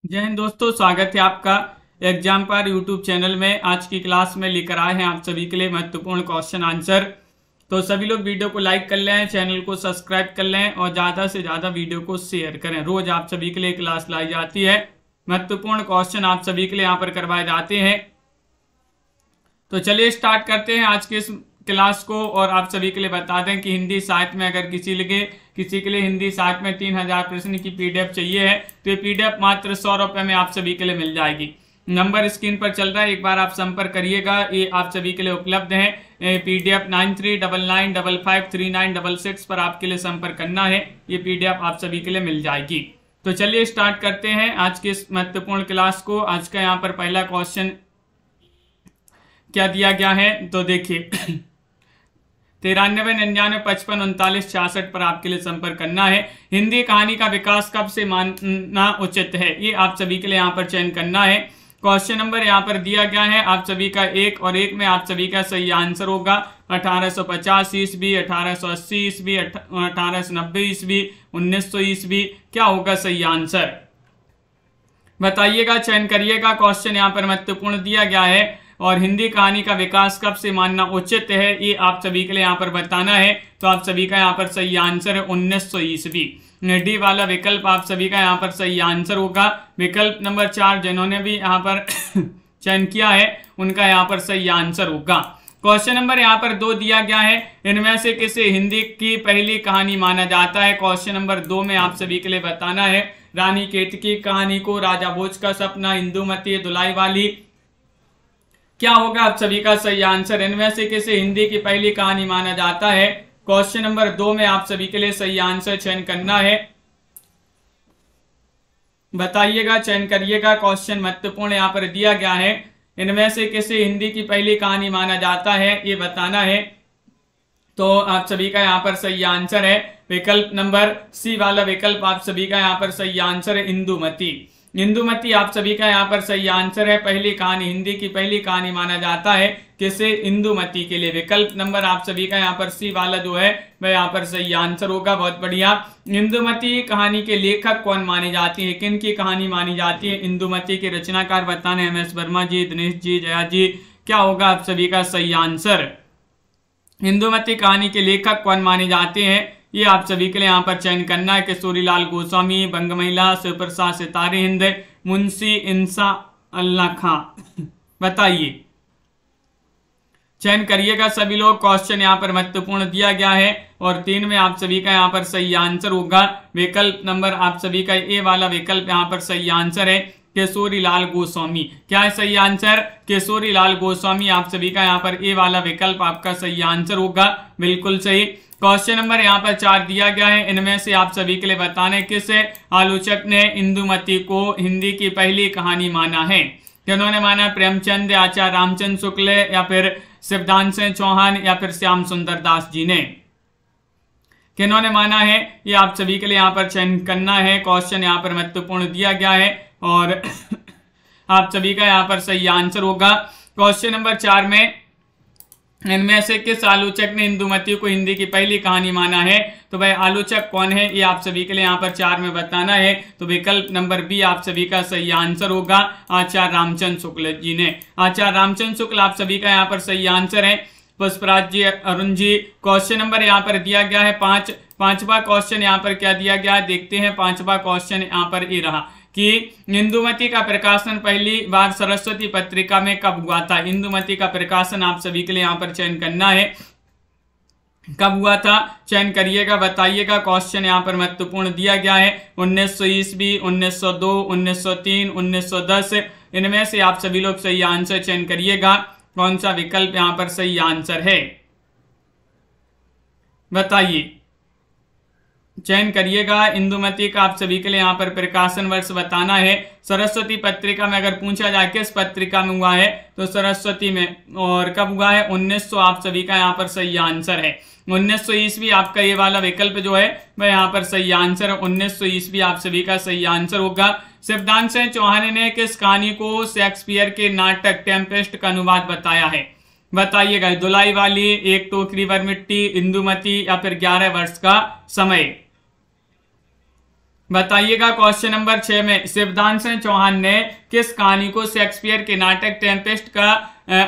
जय हिंद दोस्तों, स्वागत है आपका एग्जाम पर यूट्यूब चैनल में। आज की क्लास में लेकर आए हैं आप सभी के लिए महत्वपूर्ण क्वेश्चन आंसर। तो सभी लोग वीडियो को लाइक कर लें, चैनल को सब्सक्राइब कर लें और ज़्यादा से ज़्यादा वीडियो को शेयर करें। रोज आप सभी के लिए क्लास लाई जाती है, महत्वपूर्ण क्वेश्चन आप सभी के लिए यहाँ पर करवाए जाते हैं। तो चलिए स्टार्ट करते हैं आज के इस क्लास को। और आप सभी के लिए बता दें कि हिंदी साहित्य में अगर किसी के लिए हिंदी साहित्य में 3000 प्रश्न की पीडीएफ चाहिए है तो ये पीडीएफ मात्र 100 रुपये में आप सभी के लिए मिल जाएगी। नंबर स्क्रीन पर चल रहा है, एक बार आप संपर्क करिएगा। ये आप सभी के लिए उपलब्ध है। पीडीएफ 9399553966 पर आपके लिए संपर्क करना है। ये पीडीएफ आप सभी के लिए मिल जाएगी। तो चलिए स्टार्ट करते हैं आज के इस महत्वपूर्ण क्लास को। आज का यहाँ पर पहला क्वेश्चन क्या दिया गया है तो देखिए 93 99 55 39 66 पर आपके लिए संपर्क करना है। हिंदी कहानी का विकास कब से मानना उचित है, ये आप सभी के लिए यहाँ पर चयन करना है। क्वेश्चन नंबर यहाँ पर दिया गया है आप सभी का 1 और 1 में आप सभी का सही आंसर होगा 1850 ईस्वी, 1880 ईस्वी, 1890 ईस्वी, 1900 ईस्वी। क्या होगा सही आंसर बताइएगा, चयन करिएगा। क्वेश्चन यहाँ पर महत्वपूर्ण दिया गया है। और हिंदी कहानी का विकास कब से मानना उचित है, ये आप सभी के लिए यहाँ पर बताना है। तो आप सभी का यहाँ पर सही आंसर है 1900 ईस्वी। डी वाला विकल्प आप सभी का यहाँ पर सही आंसर होगा। विकल्प नंबर 4 जिन्होंने भी यहाँ पर चयन किया है उनका यहाँ पर सही आंसर होगा। क्वेश्चन नंबर यहाँ पर 2 दिया गया है, इनमें से किसे हिंदी की पहली कहानी माना जाता है। क्वेश्चन नंबर 2 में आप सभी के लिए बताना है रानी केतकी कहानी को, राजा भोज का सपना, इंदुमती, दुलाई वाली। क्या होगा आप सभी का सही आंसर, इनमें से किसे हिंदी की पहली कहानी माना जाता है। क्वेश्चन नंबर 2 में आप सभी के लिए सही आंसर चयन करना है, बताइएगा, चयन करिएगा। क्वेश्चन महत्वपूर्ण यहाँ पर दिया गया है, इनमें से किसे हिंदी की पहली कहानी माना जाता है ये बताना है। तो आप सभी का यहाँ पर सही आंसर है विकल्प नंबर सी वाला विकल्प आप सभी का यहाँ पर सही आंसर है इंदुमती। इंदुमती आप सभी का यहाँ पर सही आंसर है। पहली कहानी, हिंदी की पहली कहानी माना जाता है किसे, इंदुमती के लिए। विकल्प नंबर आप सभी का यहाँ पर सी वाला जो है वह यहाँ पर सही आंसर होगा। बहुत बढ़िया। इंदुमती कहानी के लेखक कौन मानी जाती है, किन की कहानी मानी जाती है इंदुमती के रचनाकार बताने MS वर्मा जी, दिनेश जी, जया जी। क्या होगा आप सभी का सही आंसर, इंदुमती कहानी के लेखक कौन माने जाते हैं ये आप सभी के लिए यहाँ पर चयन करना है। किशोरीलाल गोस्वामी, बंग महिला, शिवप्रसाद सितारे हिंद, मुंशी इंसा अल्लाह खां। बताइए, चयन करिएगा सभी लोग। क्वेश्चन यहाँ पर महत्वपूर्ण दिया गया है और 3 में आप सभी का यहाँ पर सही आंसर होगा विकल्प नंबर आप सभी का ए वाला विकल्प यहाँ पर सही आंसर है किशोरीलाल गोस्वामी। क्या है सही आंसर, किशोरीलाल गोस्वामी। आप सभी का यहाँ पर ए वाला विकल्प आपका सही आंसर होगा, बिल्कुल सही। क्वेश्चन नंबर यहाँ पर 4 दिया गया है, इनमें से आप सभी के लिए बताने किस आलोचक ने इंदुमती को हिंदी की पहली कहानी माना है। जिन्होंने माना प्रेमचंद, आचार्य रामचंद्र शुक्ल, या फिर शिवदान सिंह चौहान, या फिर श्याम सुंदर दास जी ने। किन्होंने माना है ये आप सभी के लिए यहाँ पर चयन करना है। क्वेश्चन यहाँ पर महत्वपूर्ण दिया गया है और आप सभी का यहाँ पर सही आंसर होगा। क्वेश्चन नंबर 4 में इनमें से किस आलोचक ने इंदुमती को हिंदी की पहली कहानी माना है, तो वह आलोचक कौन है ये आप सभी के लिए यहाँ पर 4 में बताना है। तो विकल्प नंबर बी आप सभी का सही आंसर होगा आचार्य रामचंद्र शुक्ल जी ने। आचार्य रामचंद्र शुक्ल आप सभी का यहाँ पर सही आंसर है। पुष्पराज जी, अरुण जी। क्वेश्चन नंबर यहाँ पर दिया गया है 5। 5वां क्वेश्चन यहाँ पर क्या दिया गया है देखते हैं। 5वां क्वेश्चन यहाँ पर ये रहा कि इंदुमती का प्रकाशन पहली बार सरस्वती पत्रिका में कब हुआ था। इंदुमती का प्रकाशन आप सभी के लिए यहाँ पर चयन करना है, कब हुआ था चयन करिएगा, बताइएगा। क्वेश्चन यहाँ पर महत्वपूर्ण दिया गया है 1900 ईस्वी, 1902, 1903, 1910। इनमें से आप सभी लोग सही आंसर चयन करिएगा, कौन सा विकल्प यहाँ पर सही आंसर है बताइए, चयन करिएगा। इंदुमती का आप सभी के लिए यहाँ पर प्रकाशन वर्ष बताना है। सरस्वती पत्रिका में अगर पूछा जाए किस पत्रिका में हुआ है तो सरस्वती में, और कब हुआ है 1900 आप सभी का यहाँ पर सही आंसर है। 1900 ईस्वी आपका ये वाला विकल्प जो है वह यहाँ पर सही आंसर है। 1900 ईस्वी आप सभी का सही आंसर होगा। शिवदान सिंह चौहान ने किस कहानी को शेक्सपियर के नाटक टेम्पेस्ट का अनुवाद बताया है, बताइएगा। दुलाई वाली, एक टोकरी भर मिट्टी, इंदुमती, या फिर 11 वर्ष का समय। बताइएगा क्वेश्चन नंबर 6 में शिवदान सिंह चौहान ने किस कहानी को शेक्सपियर के नाटक टेम्पेस्ट का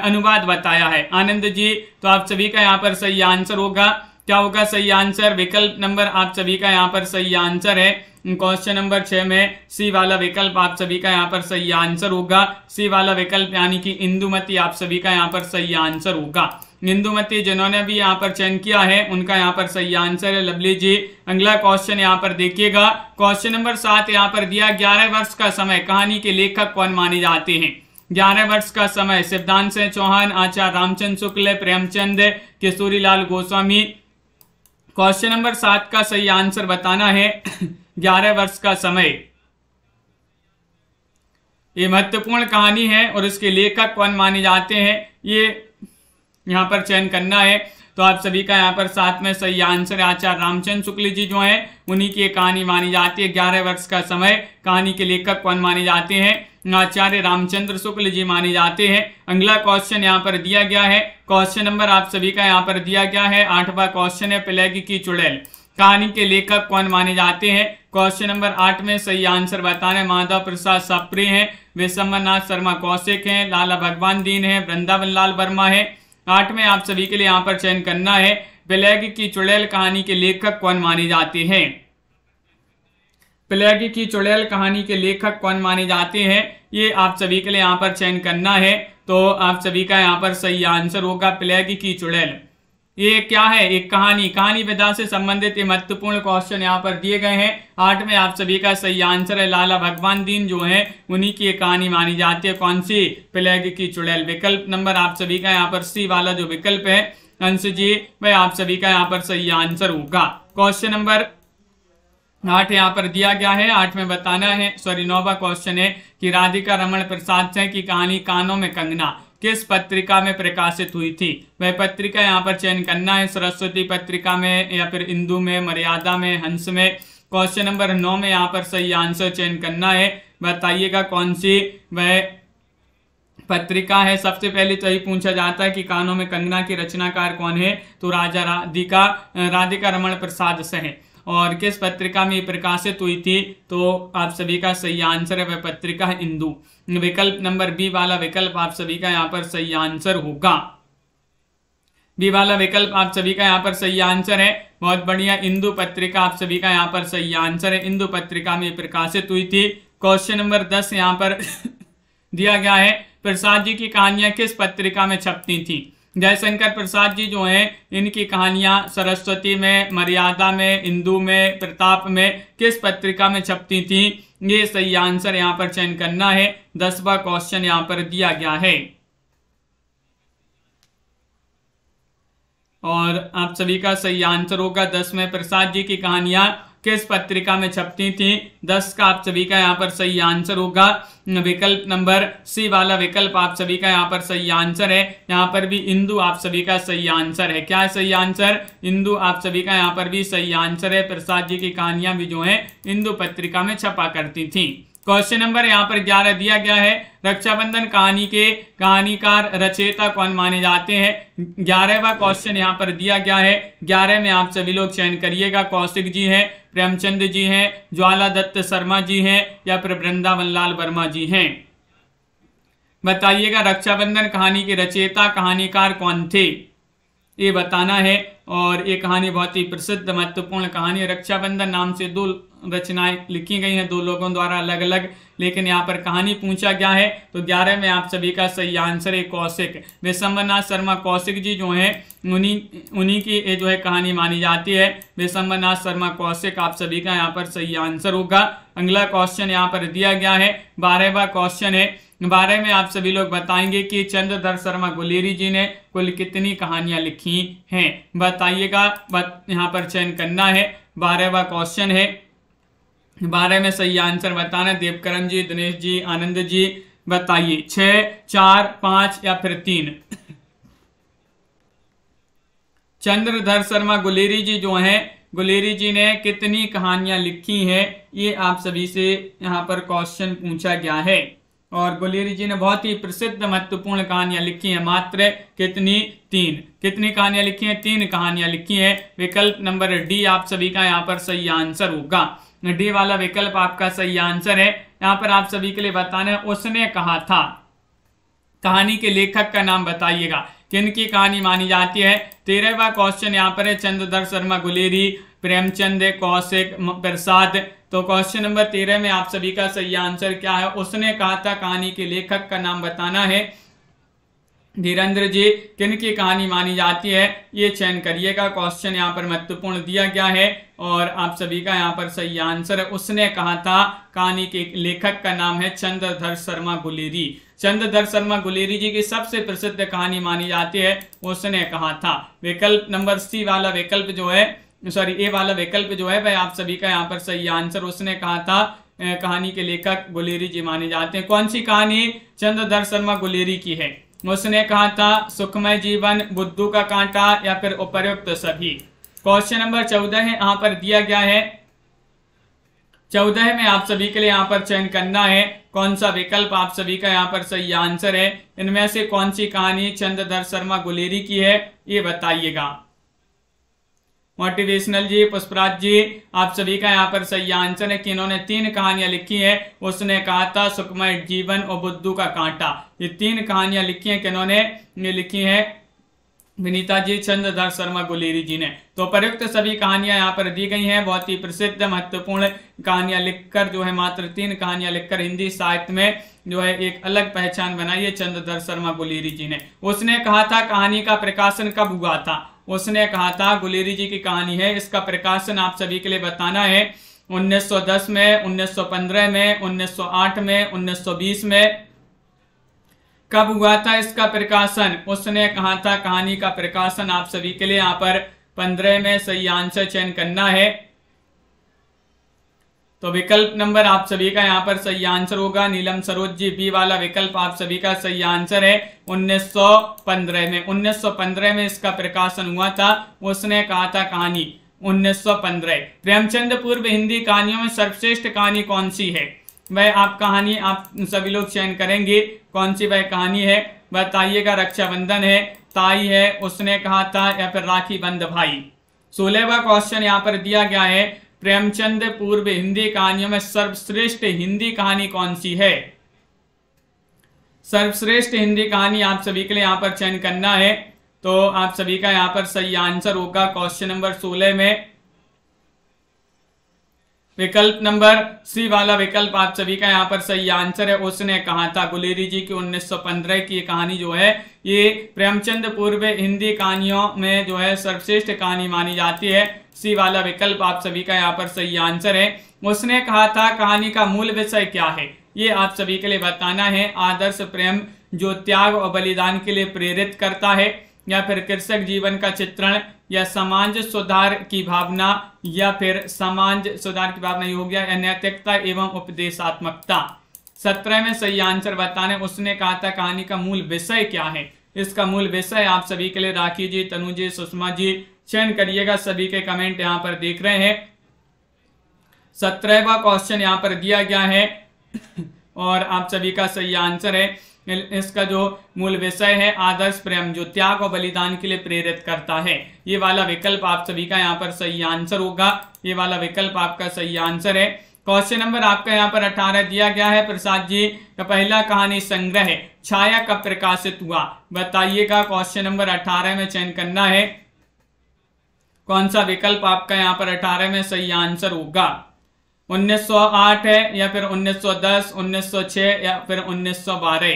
अनुवाद बताया है? आनंद जी। तो आप सभी का यहाँ पर सही आंसर होगा, क्या होगा सही आंसर? विकल्प नंबर आप सभी का यहाँ पर सही आंसर है। क्वेश्चन नंबर 6 में सी वाला विकल्प आप सभी का यहाँ पर सही आंसर होगा। सी वाला विकल्प यानी कि इंदुमती आप सभी का यहाँ पर सही आंसर होगा। इंदुमती जिन्होंने भी यहाँ पर चयन किया है उनका यहाँ पर सही आंसर है। लवली जी। अगला क्वेश्चन यहाँ पर देखिएगा, क्वेश्चन नंबर 7 यहाँ पर दिया 11 वर्ष का समय कहानी के लेखक कौन माने जाते हैं? 11 वर्ष का समय शिवदान सिंह चौहान, आचार्य रामचंद्र शुक्ल, प्रेमचंद, किशोरीलाल गोस्वामी। क्वेश्चन नंबर 7 का सही आंसर बताना है 11 वर्ष का समय। ये महत्वपूर्ण कहानी है और इसके लेखक कौन माने जाते हैं ये यहाँ पर चयन करना है। तो आप सभी का यहाँ पर 7 में सही आंसर आचार्य रामचंद्र शुक्ल जी जो हैं उन्हीं की कहानी मानी जाती है। 11 वर्ष का समय कहानी के लेखक कौन माने जाते हैं? आचार्य रामचंद्र शुक्ल जी माने जाते हैं। अगला क्वेश्चन यहाँ पर दिया गया है, क्वेश्चन नंबर आप सभी का यहाँ पर दिया गया है 8वां क्वेश्चन है, प्लेग की चुड़ैल कहानी के लेखक कौन माने जाते हैं? क्वेश्चन नंबर 8 में सही आंसर बताने माधव प्रसाद सप्रे हैं, विशंबरनाथ शर्मा कौशिक हैं, लाला भगवान दीन है, वृंदावन लाल वर्मा है। 8 में आप सभी के लिए यहाँ पर चयन करना है प्लेग की चुड़ैल कहानी के लेखक कौन माने जाते हैं? प्लेग की चुड़ैल कहानी के लेखक कौन माने जाते हैं ये आप सभी के लिए यहाँ पर चयन करना है। तो आप सभी का यहाँ पर सही आंसर होगा प्लेग की चुड़ैल। ये क्या है? एक कहानी विधा से संबंधित ये महत्वपूर्ण क्वेश्चन यहाँ पर दिए गए हैं। 8 में आप सभी का सही आंसर है लाला भगवान दीन जो है उन्हीं की एक कहानी मानी जाती है। कौन सी? प्लेग की चुड़ैल। विकल्प नंबर आप सभी का यहाँ पर सी वाला जो विकल्प है अंश जी वह आप सभी का यहाँ पर सही आंसर होगा। क्वेश्चन नंबर 8 यहाँ पर दिया गया है, 8 में बताना है 9वां क्वेश्चन है कि राधिका रमण प्रसाद सिंह की कहानी कानों में कंगना किस पत्रिका में प्रकाशित हुई थी? वह पत्रिका यहाँ पर चयन करना है, सरस्वती पत्रिका में या फिर इंदु में, मर्यादा में, हंस में। क्वेश्चन नंबर 9 में यहाँ पर सही आंसर चयन करना है, बताइएगा कौन सी वह पत्रिका है। सबसे पहले तो यही पूछा जाता है कि कानों में कंगना के रचनाकार कौन है? तो राधिका रमण प्रसाद सिंह। और किस पत्रिका में प्रकाशित हुई थी? तो आप सभी का सही आंसर है वह पत्रिका है इंदु। विकल्प नंबर बी वाला विकल्प आप सभी का यहाँ पर सही आंसर होगा। बी वाला विकल्प आप सभी का यहाँ पर सही आंसर है। बहुत बढ़िया, इंदु पत्रिका आप सभी का यहाँ पर सही आंसर है। इंदु पत्रिका में प्रकाशित हुई थी। क्वेश्चन नंबर 10 यहाँ पर दिया गया है, प्रसाद जी की कहानियां किस पत्रिका में छपती थी? जयशंकर प्रसाद जी जो हैं इनकी कहानियां सरस्वती में, मर्यादा में, इंदु में, प्रताप में किस पत्रिका में छपती थी? ये सही आंसर यहाँ पर चयन करना है। 10वां क्वेश्चन यहाँ पर दिया गया है और आप सभी का सही आंसर होगा 10 में प्रसाद जी की कहानियां किस पत्रिका में छपती थी? 10 का आप सभी का यहाँ पर सही आंसर होगा। विकल्प नंबर सी वाला विकल्प आप सभी का यहाँ पर सही आंसर है। यहाँ पर भी इंदु आप सभी का सही आंसर है। क्या है सही आंसर? इंदु आप सभी का यहाँ पर भी सही आंसर है। प्रसाद जी की कहानियां भी जो है इंदु पत्रिका में छपा करती थी। क्वेश्चन नंबर यहाँ पर 11 दिया गया है, रक्षाबंधन कहानी के कहानीकार रचयिता कौन माने जाते हैं? 11वां क्वेश्चन यहाँ पर दिया गया है। 11 में आप सभी लोग चयन करिएगा, कौशिक जी हैं, प्रेमचंद जी हैं, ज्वाला दत्त शर्मा जी हैं या फिर वृंदावन लाल वर्मा जी हैं। बताइएगा रक्षाबंधन कहानी के रचयिता कहानीकार कौन थे ये बताना है। और ये कहानी बहुत ही प्रसिद्ध महत्वपूर्ण कहानी है। रक्षाबंधन नाम से 2 रचनाएं लिखी गई हैं 2 लोगों द्वारा अलग अलग, लेकिन यहाँ पर कहानी पूछा गया है। तो 11 में आप सभी का सही आंसर है कौशिक। विशंबरनाथ शर्मा कौशिक जी जो हैं उन्हीं की ये जो है कहानी मानी जाती है। विशंबरनाथ शर्मा कौशिक आप सभी का यहाँ पर सही आंसर होगा। अगला क्वेश्चन यहाँ पर दिया गया है, 12वां क्वेश्चन है। 12 में आप सभी लोग बताएंगे कि चंद्रधर शर्मा गुलेरी जी ने कुल कितनी कहानियां लिखी हैं? बताइएगा, यहाँ पर चयन करना है। 12वां क्वेश्चन है, 12 में सही आंसर बताना। देवकरण जी, दिनेश जी, आनंद जी बताइए 6, 4, 5 या फिर 3। चंद्रधर शर्मा गुलेरी जी जो हैं, गुलेरी जी ने कितनी कहानियां लिखी हैं ये आप सभी से यहाँ पर क्वेश्चन पूछा गया है। और गुलेरी जी ने बहुत ही प्रसिद्ध महत्वपूर्ण कहानियां लिखी हैं। मात्र कितनी? 3। कितनी कहानियां लिखी हैं? 3 कहानियां लिखी हैं। विकल्प नंबर डी आप सभी का यहाँ पर सही आंसर होगा। डी वाला विकल्प आपका सही आंसर है। यहाँ पर आप सभी के लिए बताना है उसने कहा था। कहानी के लेखक का नाम बताइएगा, किनकी कहानी मानी जाती है। 13वां क्वेश्चन यहाँ पर है चंद्रधर शर्मा गुलेरी, प्रेमचंद, कौशिक, प्रसाद। तो क्वेश्चन नंबर 13 में आप सभी का सही आंसर क्या है, उसने कहा था कहानी के लेखक का नाम बताना है। धीरेन्द्र जी किनकी कहानी मानी जाती है, ये चयन करिएगा। क्वेश्चन यहाँ पर महत्वपूर्ण दिया गया है और आप सभी का यहाँ पर सही आंसर है उसने कहा था। कहानी के लेखक का नाम है चंद्रधर शर्मा गुलेरी। चंद्रधर शर्मा गुलेरी जी की सबसे प्रसिद्ध कहानी मानी जाती है उसने कहा था। विकल्प नंबर सी वाला विकल्प जो है, सॉरी ए वाला विकल्प जो है वह आप सभी का यहाँ पर सही आंसर उसने कहा था। कहानी के लेखक गुलेरी जी माने जाते हैं। कौन सी कहानी चंद्रधर शर्मा गुलेरी की है, उसने कहा था सुखमय जीवन, बुद्धू का कांटा या फिर उपर्युक्त सभी। क्वेश्चन नंबर 14 है यहाँ पर दिया गया है। 14 में आप सभी के लिए यहाँ पर चयन करना है कौन सा विकल्प आप सभी का यहाँ पर सही आंसर है। इनमें से कौन सी कहानी चंद्रधर शर्मा गुलेरी की है ये बताइएगा। मोटिवेशनल जी, पुष्पराज जी, आप सभी का यहाँ पर सही आंसर है कि इन्होंने 3 कहानियां लिखी है। उसने कहा था, सुखमय जीवन और बुद्धू का कांटा। ये 3 कहानियां लिखी हैं, किन्होंने ये लिखी है, विनीता जी, चंद्रधर शर्मा गुलेरी जी ने। तो प्रयुक्त सभी कहानियां यहाँ पर दी गई हैं। बहुत ही प्रसिद्ध महत्वपूर्ण कहानियां लिखकर जो है मात्र 3 कहानियां लिखकर हिंदी साहित्य में जो है एक अलग पहचान बनाई है चंद्रधर शर्मा गुलेरी जी ने। उसने कहा था कहानी का प्रकाशन कब हुआ था, उसने कहा था गुलेरी जी की कहानी है, इसका प्रकाशन आप सभी के लिए बताना है 1910 में, 1915 में, 1908 में, 1920 में। कब हुआ था इसका प्रकाशन, उसने कहा था कहानी का प्रकाशन आप सभी के लिए यहाँ पर 15 में सही आंसर चयन करना है। तो विकल्प नंबर आप सभी का यहाँ पर सही आंसर होगा नीलम सरोज जी, बी वाला विकल्प आप सभी का सही आंसर है 1915 में। 1915 में इसका प्रकाशन हुआ था। उसने कहा था कहानी 1915। प्रेमचंद पूर्व हिंदी कहानियों में सर्वश्रेष्ठ कहानी कौन सी है, वह आप कहानी आप सभी लोग चयन करेंगे। कौन सी वह कहानी है बताइएगा। रक्षाबंधन है, ताई है, उसने कहा था, या फिर राखी बंध भाई। 16वां क्वेश्चन यहाँ पर दिया गया है प्रेमचंद पूर्व हिंदी कहानियों में सर्वश्रेष्ठ हिंदी कहानी कौन सी है। सर्वश्रेष्ठ हिंदी कहानी आप सभी के लिए यहाँ पर चयन करना है। तो आप सभी का यहाँ पर सही आंसर होगा क्वेश्चन नंबर 16 में विकल्प नंबर सी वाला विकल्प आप सभी का यहाँ पर सही आंसर है। उसने कहा था गुलेरी जी की 1915 की कहानी जो है ये प्रेमचंद पूर्व हिंदी कहानियों में जो है सर्वश्रेष्ठ कहानी मानी जाती है। सी वाला विकल्प आप सभी का यहाँ पर सही आंसर है। उसने कहा था कहानी का मूल विषय क्या है, ये आप सभी के लिए बताना है। आदर्श प्रेम जो त्याग और बलिदान के लिए प्रेरित करता है, या फिर कृषक जीवन का चित्रण, या समाज सुधार की भावना, या फिर समाज सुधार की भावना हो गया, या नैतिकता एवं उपदेशात्मकता। 17 में सही आंसर बताने। उसने कहा था कहानी का मूल विषय क्या है, इसका मूल विषय आप सभी के लिए राखी जी, तनु जी, सुषमा जी चयन करिएगा। सभी के कमेंट यहाँ पर देख रहे हैं। 17वां क्वेश्चन यहाँ पर दिया गया है और आप सभी का सही आंसर है। इसका जो मूल विषय है आदर्श प्रेम जो त्याग और बलिदान के लिए प्रेरित करता है। ये वाला विकल्प आप सभी का यहाँ पर सही आंसर होगा। ये वाला विकल्प आपका सही आंसर है। क्वेश्चन नंबर आपका यहाँ पर 18 दिया गया है। प्रसाद जी का पहला कहानी संग्रह छाया कब प्रकाशित हुआ, बताइएगा। क्वेश्चन नंबर 18 में चयन करना है कौन सा विकल्प आपका यहाँ पर 18 में सही आंसर होगा। 1908 है, या फिर 1910, 1906 या फिर 1912।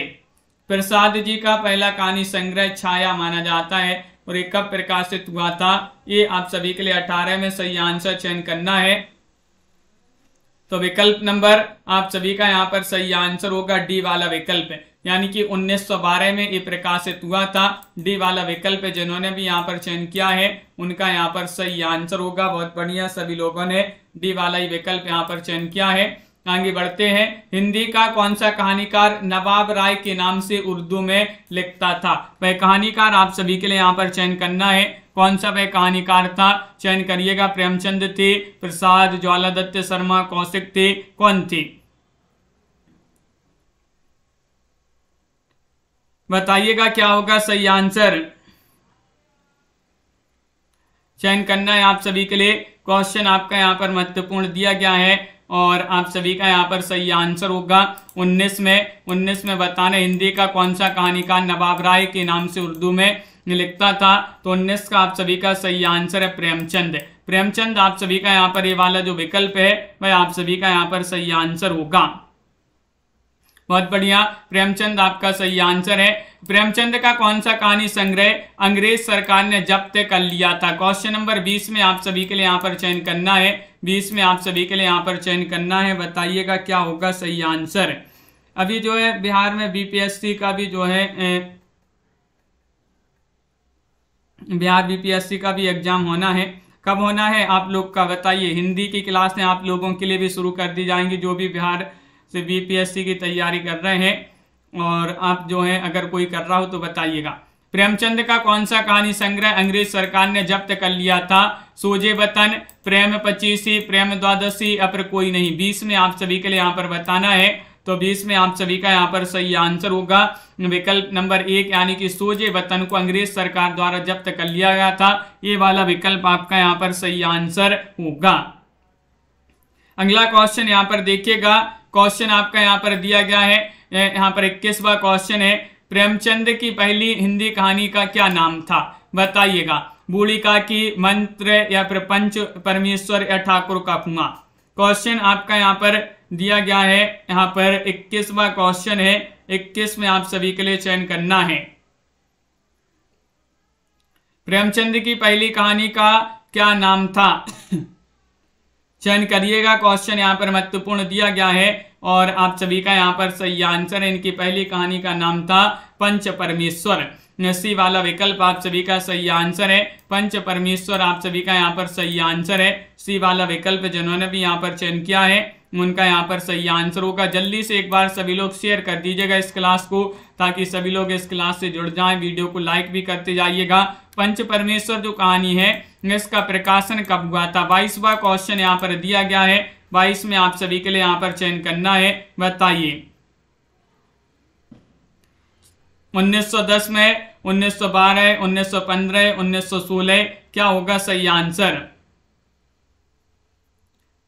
प्रसाद जी का पहला कहानी संग्रह छाया माना जाता है और ये कब प्रकाशित हुआ था, ये आप सभी के लिए 18 में सही आंसर चयन करना है। तो विकल्प नंबर आप सभी का यहाँ पर सही आंसर होगा डी वाला विकल्प, यानी कि 1912 में ये प्रकाशित हुआ था। डी वाला विकल्प जिन्होंने भी यहाँ पर चयन किया है उनका यहाँ पर सही आंसर होगा। बहुत बढ़िया, सभी लोगों ने डी वाला ही विकल्प यहाँ पर चयन किया है। आगे बढ़ते हैं। हिंदी का कौन सा कहानीकार नवाब राय के नाम से उर्दू में लिखता था, वह कहानीकार आप सभी के लिए यहाँ पर चयन करना है। कौन सा वह कहानीकार था, चयन करिएगा। प्रेमचंद थे, प्रसाद, ज्वालादत्त शर्मा, कौशिक थे, कौन थी, बताइएगा क्या होगा सही आंसर। चयन करना है आप सभी के लिए क्वेश्चन आपका यहाँ पर महत्वपूर्ण दिया गया है और आप सभी का यहाँ पर सही आंसर होगा 19 में बताना हिंदी का कौन सा कहानीकार नवाब राय के नाम से उर्दू में लिखता था। तो 19 का आप सभी का सही आंसर है प्रेमचंद आप सभी का यहाँ पर ये वाला जो विकल्प है वह आप सभी का यहाँ पर सही आंसर होगा। बहुत बढ़िया, प्रेमचंद आपका सही आंसर है। प्रेमचंद का कौन सा कहानी संग्रह अंग्रेज सरकार ने जब्त कर लिया था? क्वेश्चन नंबर 20 में आप सभी के लिए यहाँ पर चयन करना है, 20 में आप सभी के लिए यहाँ पर चयन करना है। बताइएगा क्या होगा सही आंसर। अभी जो है बिहार में बीपीएससी का भी जो है बिहार बीपीएससी का भी एग्जाम होना है। कब होना है आप लोग का बताइए। हिंदी की क्लास ने आप लोगों के लिए भी शुरू कर दी जाएंगी जो भी बिहार से बीपीएससी की तैयारी कर रहे हैं और आप जो है अगर कोई कर रहा हो तो बताइएगा। प्रेमचंद का कौन सा कहानी संग्रह अंग्रेज सरकार ने जब्त कर लिया था? सोजे वतन, प्रेम पचीसी, प्रेम द्वादशी या फिर कोई नहीं। 20 में आप सभी के लिए यहाँ पर बताना है। तो 20 में आप सभी का यहाँ पर सही आंसर होगा विकल्प नंबर 1 यानी कि सोजे वतन को अंग्रेज सरकार द्वारा जब्त कर लिया गया था। ये वाला विकल्प आपका यहाँ पर सही आंसर होगा। अगला क्वेश्चन यहाँ पर देखिएगा। क्वेश्चन आपका यहाँ पर दिया गया है, यहाँ पर 21वां क्वेश्चन है। प्रेमचंद की पहली हिंदी कहानी का क्या नाम था? बताइएगा। बूढ़ी काकी, मंत्र या फिर पंच परमेश्वर या ठाकुर का कुआं। क्वेश्चन आपका यहाँ पर दिया गया है, यहाँ पर 21वां क्वेश्चन है। 21 में आप सभी के लिए चयन करना है। प्रेमचंद की पहली कहानी का क्या नाम था? चयन करिएगा। क्वेश्चन यहाँ पर महत्वपूर्ण दिया गया है और आप सभी का यहाँ पर सही आंसर है। इनकी पहली कहानी का नाम था पंच परमेश्वर। सी वाला विकल्प आप सभी का सही आंसर है। पंच परमेश्वर आप सभी का यहाँ पर सही आंसर है। सी वाला विकल्प जिन्होंने भी यहाँ पर चयन किया है उनका यहाँ पर सही आंसर होगा। जल्दी से एक बार सभी लोग शेयर कर दीजिएगा इस क्लास को ताकि सभी लोग इस क्लास से जुड़ जाएं। वीडियो को लाइक भी करते जाइएगा। पंच परमेश्वर जो कहानी है इसका प्रकाशन कब हुआ था? 22वां क्वेश्चन यहाँ पर दिया गया है। 22 में आप सभी के लिए यहाँ पर चयन करना है। बताइए 1910 में, 1912, 1915, 1916 क्या होगा सही आंसर?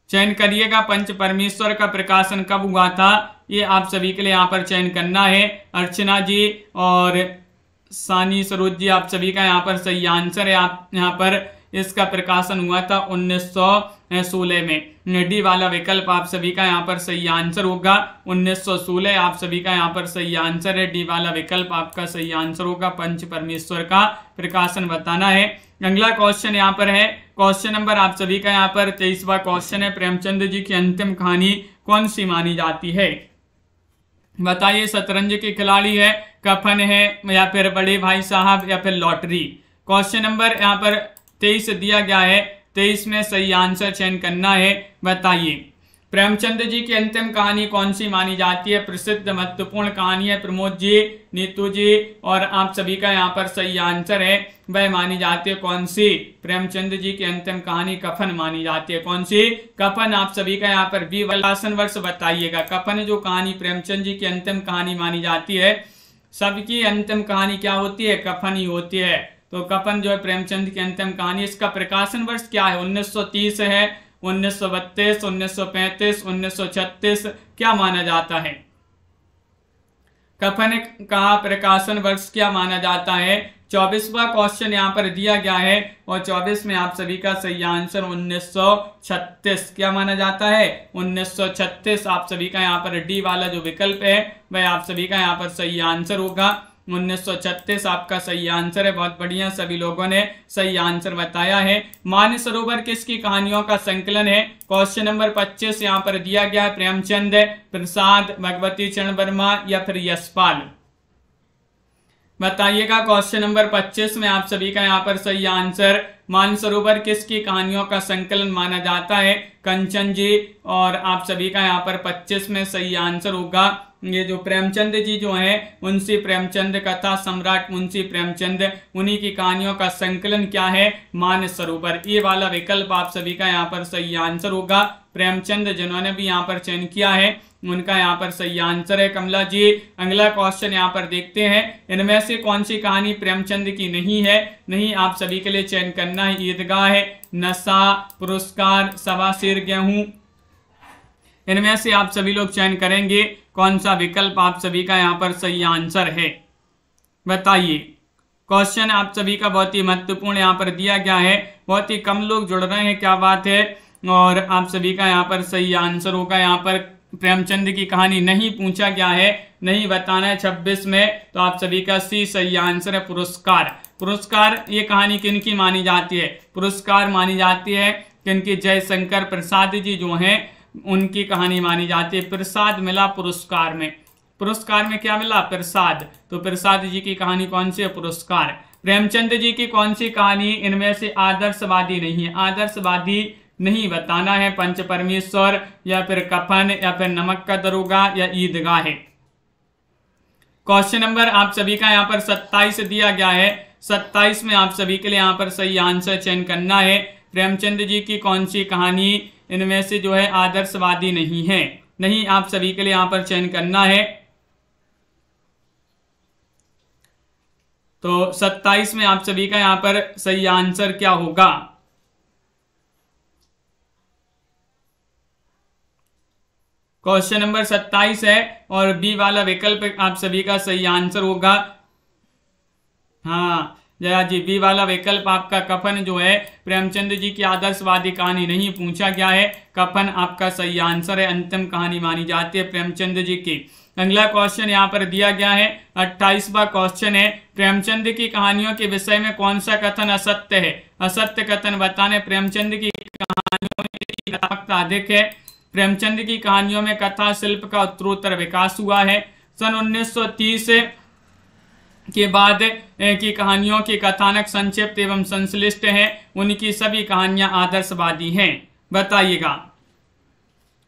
चयन करिएगा। पंच परमेश्वर का प्रकाशन कब हुआ था ये आप सभी के लिए यहाँ पर चयन करना है। अर्चना जी और सानी सरोज जी आप सभी का यहाँ पर सही आंसर है। आप यहाँ पर इसका प्रकाशन हुआ था 1916 में। डी वाला विकल्प आप सभी का यहाँ पर सही आंसर होगा। 1916 आप सभी का यहाँ पर सही आंसर है। डी वाला विकल्प आपका सही आंसर होगा। पंच परमेश्वर का प्रकाशन बताना है। अगला क्वेश्चन यहाँ पर है। क्वेश्चन नंबर आप सभी का यहाँ पर 23वां क्वेश्चन है। प्रेमचंद जी की अंतिम कहानी कौन सी मानी जाती है? बताइए। शतरंज के खिलाड़ी है, कफन है या फिर बड़े भाई साहब या फिर लॉटरी। क्वेश्चन नंबर यहाँ पर 23 दिया गया है। 23 में सही आंसर चयन करना है। बताइए प्रेमचंद जी की अंतिम कहानी कौन सी मानी जाती है? प्रसिद्ध महत्वपूर्ण कहानी है। प्रमोद जी, नीतू जी और आप सभी का यहाँ पर सही आंसर है। वह मानी जाती है कौन सी? प्रेमचंद जी की अंतिम कहानी कफन मानी जाती है। कौन सी? कफन। आप सभी का यहाँ पर बी प्रकाशन वर्ष बताइएगा। कफन जो कहानी प्रेमचंद जी की अंतिम कहानी मानी जाती है, सबकी अंतिम कहानी क्या होती है? कफन ही होती है। तो कफन जो है प्रेमचंद की अंतिम कहानी। इसका प्रकाशन वर्ष क्या है? 1930 है, 1932, 1935, 1936 क्या माना जाता है? कफन का प्रकाशन वर्ष क्या माना जाता है? 24वां क्वेश्चन यहाँ पर दिया गया है और 24 में आप सभी का सही आंसर 1936 क्या माना जाता है? 1936 आप सभी का यहाँ पर डी वाला जो विकल्प है वह आप सभी का यहाँ पर सही आंसर होगा। 1936 आपका सही आंसर है। बहुत बढ़िया, सभी लोगों ने सही आंसर बताया है। मानसरोवर किसकी कहानियों का संकलन है? क्वेश्चन नंबर 25 यहाँ पर दिया गया है। प्रेमचंद, प्रसाद, भगवती चरण वर्मा या फिर यशपाल। बताइएगा। क्वेश्चन नंबर 25 में आप सभी का यहाँ पर सही आंसर मानसरोवर किसकी कहानियों का संकलन माना जाता है? कंचन जी और आप सभी का यहाँ पर 25 में सही आंसर होगा। ये जो प्रेमचंद जी जो हैं मुंशी प्रेमचंद कथा सम्राट मुंशी प्रेमचंद, उन्हीं की कहानियों का संकलन क्या है? मानसरोवर। ये वाला विकल्प आप सभी का यहाँ पर सही आंसर होगा। प्रेमचंद जिन्होंने भी यहाँ पर चयन किया है उनका यहाँ पर सही आंसर है कमला जी। अगला क्वेश्चन यहाँ पर देखते हैं, इनमें से कौन सी कहानी प्रेमचंद की नहीं है? नहीं, आप सभी के लिए चयन करना है ईदगाह है, नशा, पुरस्कार, सवा शेर गेहूं। इनमें से आप सभी लोग चयन करेंगे कौन सा विकल्प आप सभी का यहाँ पर सही आंसर है, बताइए। क्वेश्चन आप सभी का बहुत ही महत्वपूर्ण यहाँ पर दिया गया है, बहुत ही कम लोग जुड़ रहे हैं, क्या बात है। और आप सभी का यहाँ पर सही आंसर होगा, यहाँ पर प्रेमचंद की कहानी नहीं पूछा गया है, नहीं बताना है 26 में, तो आप सभी का सी सही आंसर है पुरस्कार। पुरस्कार ये कहानी किनकी मानी जाती है? पुरस्कार मानी जाती है किनकी? जयशंकर प्रसाद जी जो हैं उनकी कहानी मानी जाती है। प्रसाद मिला पुरस्कार में, पुरस्कार में क्या मिला? प्रसाद। तो प्रसाद जी की कहानी कौन सी है? पुरस्कार। प्रेमचंद जी की कौन सी कहानी इनमें से आदर्शवादी नहीं है? आदर्शवादी नहीं बताना है, पंच परमेश्वर या फिर कफन या फिर नमक का दरोगा या ईदगाह है। क्वेश्चन नंबर आप सभी का यहाँ पर 27 दिया गया है, 27 में आप सभी के लिए यहाँ पर सही आंसर चयन करना है। प्रेमचंद जी की कौन सी कहानी इनमें से जो है आदर्शवादी नहीं है? नहीं, आप सभी के लिए यहाँ पर चयन करना है। तो 27 में आप सभी का यहाँ पर सही आंसर क्या होगा? क्वेश्चन नंबर 27 है और बी वाला विकल्प आप सभी का सही आंसर होगा। हाँ जया जी, बी वाला विकल्प आपका कफन जो है, प्रेमचंद जी की आदर्शवादी कहानी नहीं पूछा गया है, कफन आपका सही आंसर है, अंतिम कहानी मानी जाती है प्रेमचंद जी की। अगला क्वेश्चन यहाँ पर दिया गया है, 28वां क्वेश्चन है, प्रेमचंद की कहानियों के विषय में कौन सा कथन असत्य है? असत्य कथन बताने। प्रेमचंद की कहानियों में कथात्मकता अधिक है, प्रेमचंद की कहानियों में कथा शिल्प का उत्तरोत्तर विकास हुआ है, सन 1930 के बाद की कहानियों की कथानक संक्षिप्त एवं संश्लिष्ट हैं, उनकी सभी कहानियां आदर्शवादी हैं, बताइएगा।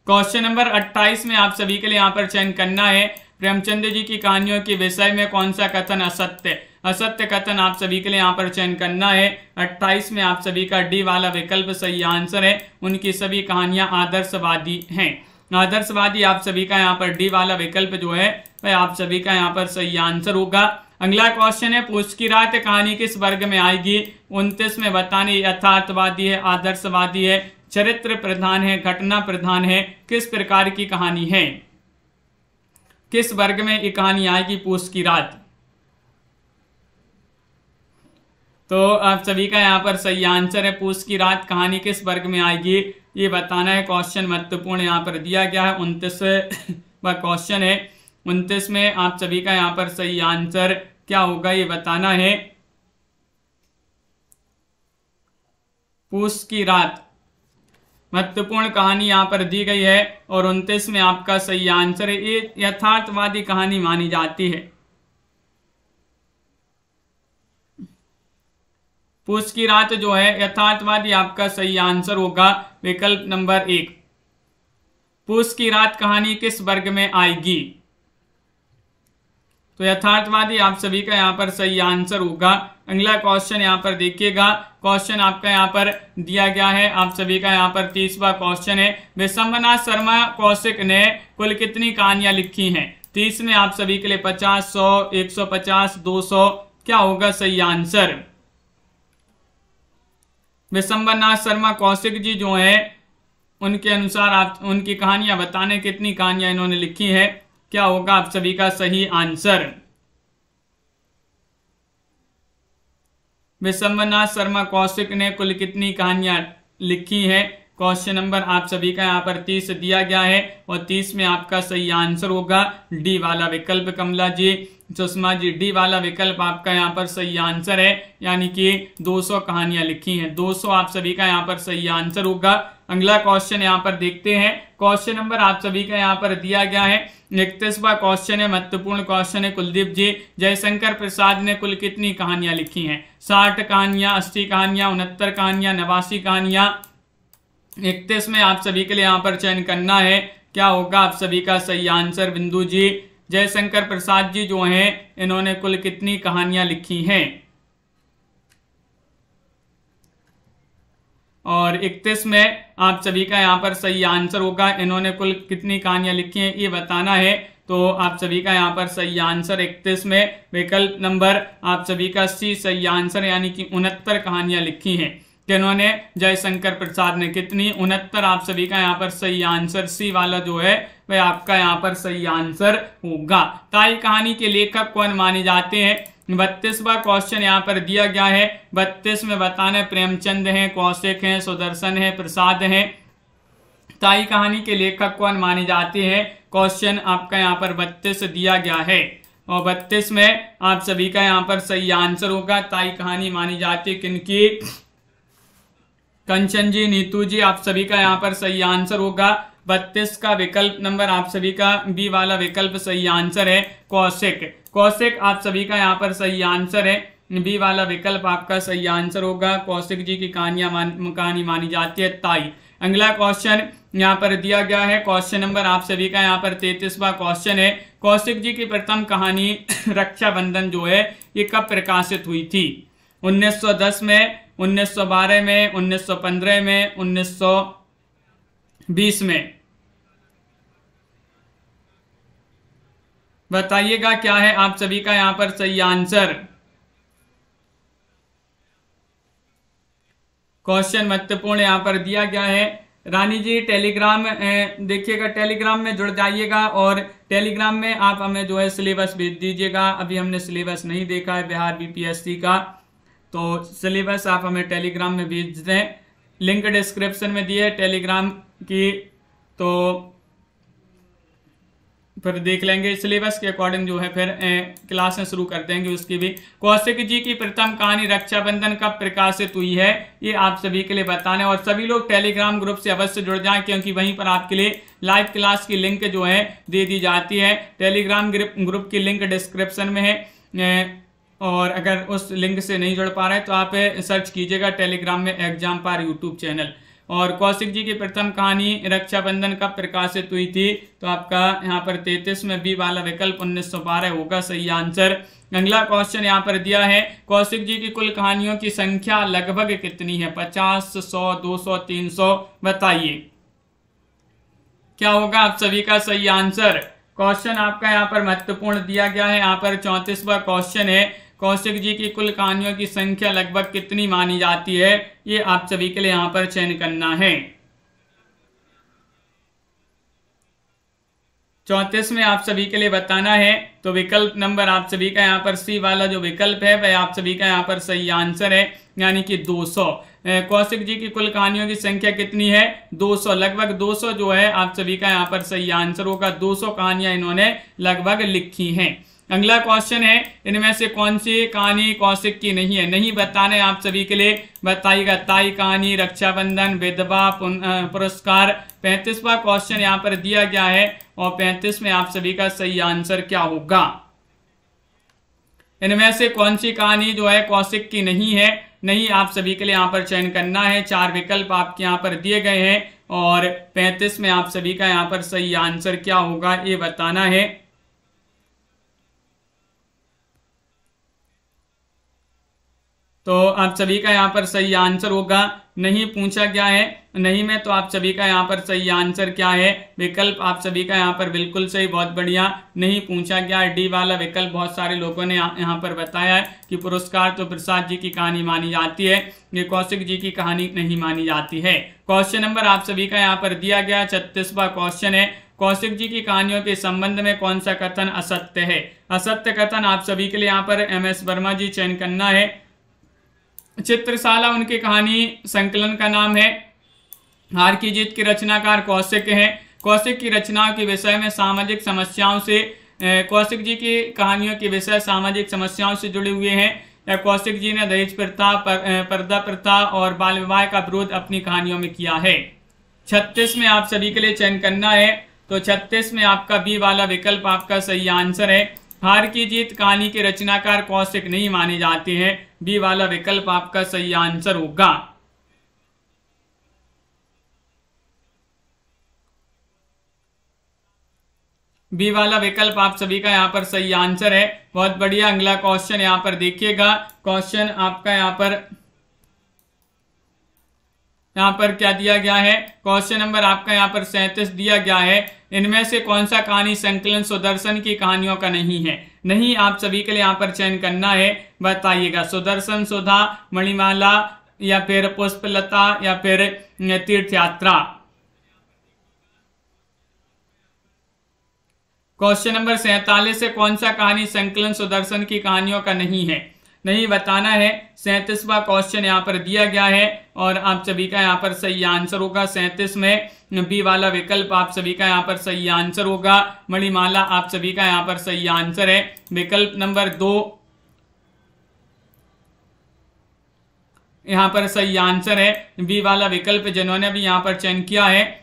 क्वेश्चन नंबर 28 में आप सभी के लिए यहाँ पर चयन करना है, प्रेमचंद जी की कहानियों के विषय में कौन सा कथन असत्य? असत्य कथन आप सभी के लिए यहाँ पर चयन करना है। 28 में आप सभी का डी वाला विकल्प सही आंसर है, उनकी सभी कहानियां आदर्शवादी हैं। आदर्शवादी आप सभी का यहाँ पर डी वाला विकल्प जो है वह आप सभी का यहाँ पर सही आंसर होगा। अगला क्वेश्चन है, पूछ की रात कहानी किस वर्ग में आएगी? 29 में बताने यथार्थवादी है, आदर्शवादी है, चरित्र प्रधान है, घटना प्रधान है, किस प्रकार की कहानी है? किस वर्ग में ये कहानी आएगी पूछ की रात? तो आप सभी का यहाँ पर सही आंसर है, पूछ की रात कहानी किस वर्ग में आएगी ये बताना है। क्वेश्चन महत्वपूर्ण यहाँ पर दिया गया है, 29वां क्वेश्चन है। 29 में आप सभी का यहाँ पर सही आंसर क्या होगा ये बताना है। पूछ की रात महत्वपूर्ण कहानी यहाँ पर दी गई है और 29 में आपका सही आंसर है, ये यथार्थवादी कहानी मानी जाती है। पूछ की रात जो है यथार्थवादी आपका सही आंसर होगा, विकल्प नंबर 1। पूछ की रात कहानी किस वर्ग में आएगी? तो यथार्थवादी आप सभी का यहाँ पर सही आंसर होगा। अगला क्वेश्चन यहाँ पर देखिएगा, क्वेश्चन आपका यहाँ पर दिया गया है, आप सभी का यहाँ पर 30वां क्वेश्चन है, विशंभनाथ शर्मा कौशिक ने कुल कितनी कहानियां लिखी हैं? 30 में आप सभी के लिए 50, 100, 150, 200 क्या होगा सही आंसर? विशंभनाथ शर्मा कौशिक जी जो है उनके अनुसार आप उनकी कहानियां बताने कितनी कहानियां इन्होंने लिखी है, क्या होगा आप सभी का सही आंसर? विशंभनाथ शर्मा कौशिक ने कुल कितनी कहानियां लिखी है? क्वेश्चन नंबर आप सभी का यहाँ पर 30 दिया गया है और 30 में आपका सही आंसर होगा डी वाला विकल्प। कमला जी, सुषमा जी, डी वाला विकल्प आपका यहाँ पर सही आंसर है, यानी कि 200 कहानियां लिखी हैं, 200 आप सभी का यहाँ पर सही आंसर होगा। अगला क्वेश्चन यहाँ पर देखते हैं, क्वेश्चन नंबर आप सभी का यहाँ पर दिया गया है, 31वां क्वेश्चन है, महत्वपूर्ण क्वेश्चन है। कुलदीप जी, जयशंकर प्रसाद ने कुल कितनी कहानियां लिखी हैं? 60 कहानियां, 80 कहानियां, 69 कहानियां, 89 कहानियां। 31 में आप सभी के लिए यहाँ पर चयन करना है, क्या होगा आप सभी का सही आंसर? बिंदु जी, जयशंकर प्रसाद जी जो हैं इन्होंने कुल कितनी कहानियां लिखी हैं? और 31 में आप सभी का यहाँ पर सही आंसर होगा। इन्होंने कुल कितनी कहानियां लिखी हैं ये बताना है, तो आप सभी का यहाँ पर सही आंसर 31 में विकल्प नंबर आप सभी का सी सही आंसर, यानी कि 69 कहानियां लिखी हैं। इन्होंने जयशंकर प्रसाद ने कितनी 69। आप सभी का यहाँ पर सही आंसर सी वाला जो है वह आपका यहाँ पर सही आंसर होगा। ताई कहानी के लेखक कौन माने जाते हैं? 32वां क्वेश्चन यहाँ पर दिया गया है। 32 में बताना प्रेमचंद हैं, कौशिक हैं, सुदर्शन है, प्रसाद हैं। ताई कहानी के लेखक कौन माने जाते हैं? क्वेश्चन आपका यहाँ पर 32 दिया गया है और 32 में आप सभी का यहाँ पर सही आंसर होगा। ताई कहानी मानी जाती है किनकी? कंचन जी, नीतू जी, आप सभी का यहाँ पर सही आंसर होगा। 32 का विकल्प नंबर आप सभी का बी वाला विकल्प सही आंसर है, कौशिक। कौशिक आप सभी का यहाँ पर सही आंसर है, बी वाला विकल्प आपका सही आंसर होगा। कौशिक जी की कहानी मानी जाती है ताई। अगला क्वेश्चन यहाँ पर दिया गया है। क्वेश्चन नंबर आप सभी का यहाँ पर 33वां क्वेश्चन है। कौशिक जी की प्रथम कहानी रक्षाबंधन जो है ये कब प्रकाशित हुई थी? 1910 में, 1912 में, 1915 में, 1920 में? बताइएगा क्या है आप सभी का यहाँ पर सही आंसर। क्वेश्चन महत्वपूर्ण यहाँ पर दिया गया है। रानी जी टेलीग्राम देखिएगा, टेलीग्राम में जुड़ जाइएगा और टेलीग्राम में आप हमें जो है सिलेबस भेज दीजिएगा। अभी हमने सिलेबस नहीं देखा है बिहार बीपीएससी का, तो सिलेबस आप हमें टेलीग्राम में भेज दें। लिंक डिस्क्रिप्शन में दिए है टेलीग्राम की, तो फिर देख लेंगे सिलेबस के अकॉर्डिंग जो है फिर क्लासें शुरू कर देंगे उसकी भी। कौशिक जी की प्रथम कहानी रक्षाबंधन कब प्रकाशित हुई है ये आप सभी के लिए बताना है। और सभी लोग टेलीग्राम ग्रुप से अवश्य जुड़ जाएं, क्योंकि वहीं पर आपके लिए लाइव क्लास की लिंक जो है दे दी जाती है। टेलीग्राम ग्रुप की लिंक डिस्क्रिप्शन में है, और अगर उस लिंक से नहीं जुड़ पा रहे हैं तो आप सर्च कीजिएगा टेलीग्राम में एग्जाम पार यूट्यूब चैनल। और कौशिक जी की प्रथम कहानी रक्षाबंधन कब प्रकाशित हुई थी? तो आपका यहाँ पर 33 में बी वाला विकल्प 1912 होगा सही आंसर। अगला क्वेश्चन यहाँ पर दिया है। कौशिक जी की कुल कहानियों की संख्या लगभग कितनी है? 50, 100, 200, 300? बताइए क्या होगा आप सभी का सही आंसर। क्वेश्चन आपका यहाँ पर महत्वपूर्ण दिया गया है। यहाँ पर 34वां क्वेश्चन है। कौशिक जी की कुल कहानियों की संख्या लगभग कितनी मानी जाती है? ये आप सभी के लिए यहाँ पर चयन करना है। 34 में आप सभी के लिए बताना है, तो विकल्प नंबर आप सभी का यहाँ पर सी वाला जो विकल्प है वह आप सभी का यहाँ पर सही आंसर है, यानी कि 200। कौशिक जी की कुल कहानियों की संख्या कितनी है? 200। लगभग 200 जो है आप सभी का यहाँ पर सही आंसर होगा। 200 कहानियां इन्होंने लगभग लिखी हैं। अगला क्वेश्चन है, इनमें से कौन सी कहानी कौशिक की नहीं है? नहीं बताने आप सभी के लिए बताइएगा। ताई कहानी, रक्षाबंधन, विधवा, पुरस्कार। 35वां क्वेश्चन यहाँ पर दिया गया है और 35 में आप सभी का सही आंसर क्या होगा? इनमें से कौन सी कहानी जो है कौशिक की नहीं है? नहीं आप सभी के लिए यहाँ पर चयन करना है। 4 विकल्प आपके यहाँ पर दिए गए हैं और 35 में आप सभी का यहाँ पर सही आंसर क्या होगा ये बताना है। तो आप सभी का यहाँ पर सही आंसर होगा, नहीं पूछा गया है। नहीं में तो आप सभी का यहाँ पर सही आंसर क्या है? विकल्प आप सभी का यहाँ पर बिल्कुल सही, बहुत बढ़िया। नहीं पूछा गया है, डी वाला विकल्प बहुत सारे लोगों ने यहाँ पर बताया है कि पुरस्कार तो प्रसाद जी की कहानी मानी जाती है, ये कौशिक जी की कहानी नहीं मानी जाती है। क्वेश्चन नंबर आप सभी का यहाँ पर दिया गया 36वां क्वेश्चन है। कौशिक जी की कहानियों के संबंध में कौन सा कथन असत्य है? असत्य कथन आप सभी के लिए यहाँ पर MS वर्मा जी चयन करना है। चित्रशाला उनकी कहानी संकलन का नाम है। हार की जीत की रचनाकार कौशिक हैं। कौशिक की रचनाओं के विषय में सामाजिक समस्याओं से, कौशिक जी की कहानियों के विषय सामाजिक समस्याओं से जुड़े हुए हैं, या कौशिक जी ने दहेज प्रथा, पर्दा प्रथा और बाल विवाह का विरोध अपनी कहानियों में किया है। 36 में आप सभी के लिए चयन करना है, तो 36 में आपका बी वाला विकल्प आपका सही आंसर है। हार की जीत कहानी के रचनाकार कौशिक नहीं माने जाते हैं, बी वाला विकल्प आपका सही आंसर होगा। बी वाला विकल्प आप सभी का यहाँ पर सही आंसर है, बहुत बढ़िया। अगला क्वेश्चन यहाँ पर देखिएगा। क्वेश्चन आपका यहाँ पर यहाँ पर क्या दिया गया है, क्वेश्चन नंबर आपका यहाँ पर 37 दिया गया है, इनमें से कौन सा कहानी संकलन सुदर्शन की कहानियों का नहीं है। नहीं आप सभी के लिए यहाँ पर चयन करना है, बताइएगा। सुदर्शन सुधा, मणिमाला या फिर पुष्पलता या फिर तीर्थ यात्रा। क्वेश्चन नंबर 47 से कौन सा कहानी संकलन सुदर्शन की कहानियों का नहीं है, नहीं बताना है। 37वां क्वेश्चन यहाँ पर दिया गया है और आप सभी का यहाँ पर सही आंसर होगा 37 में बी वाला विकल्प आप सभी का यहाँ पर सही आंसर होगा। मणिमाला आप सभी का यहाँ पर सही आंसर है। विकल्प नंबर 2 यहाँ पर सही आंसर है। बी वाला विकल्प जिन्होंने भी यहाँ पर चयन किया है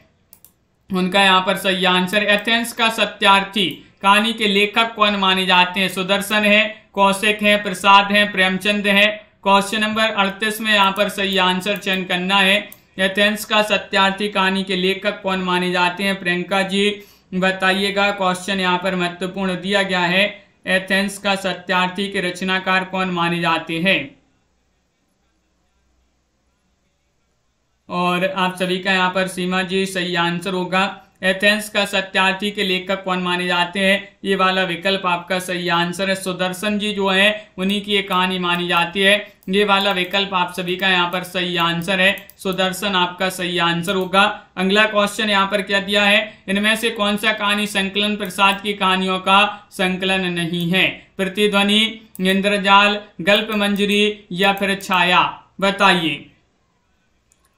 उनका यहाँ पर सही आंसर। एथेंस का सत्यार्थी कहानी के लेखक कौन माने जाते हैं, सुदर्शन है, कौशिक है, प्रसाद है, प्रेमचंद है। क्वेश्चन नंबर 38 में यहाँ पर सही आंसर चयन करना है। एथेंस का सत्यार्थी कहानी के लेखक कौन माने जाते हैं, प्रियंका जी बताइएगा। क्वेश्चन यहाँ पर महत्वपूर्ण दिया गया है, एथेंस का सत्यार्थी के रचनाकार कौन माने जाते हैं। और आप सभी का यहाँ पर सीमा जी सही आंसर होगा। एथेंस का सत्यार्थी के लेखक कौन माने जाते हैं, ये वाला विकल्प आपका सही आंसर है। सुदर्शन जी जो है उन्हीं की ये कहानी मानी जाती है, ये वाला विकल्प आप सभी का यहाँ पर सही आंसर है। सुदर्शन आपका सही आंसर होगा। अगला क्वेश्चन यहाँ पर क्या दिया है, इनमें से कौन सा कहानी संकलन प्रसाद की कहानियों का संकलन नहीं है। प्रतिध्वनि, इंद्रजाल, गल्प मंजरी या फिर छाया, बताइए।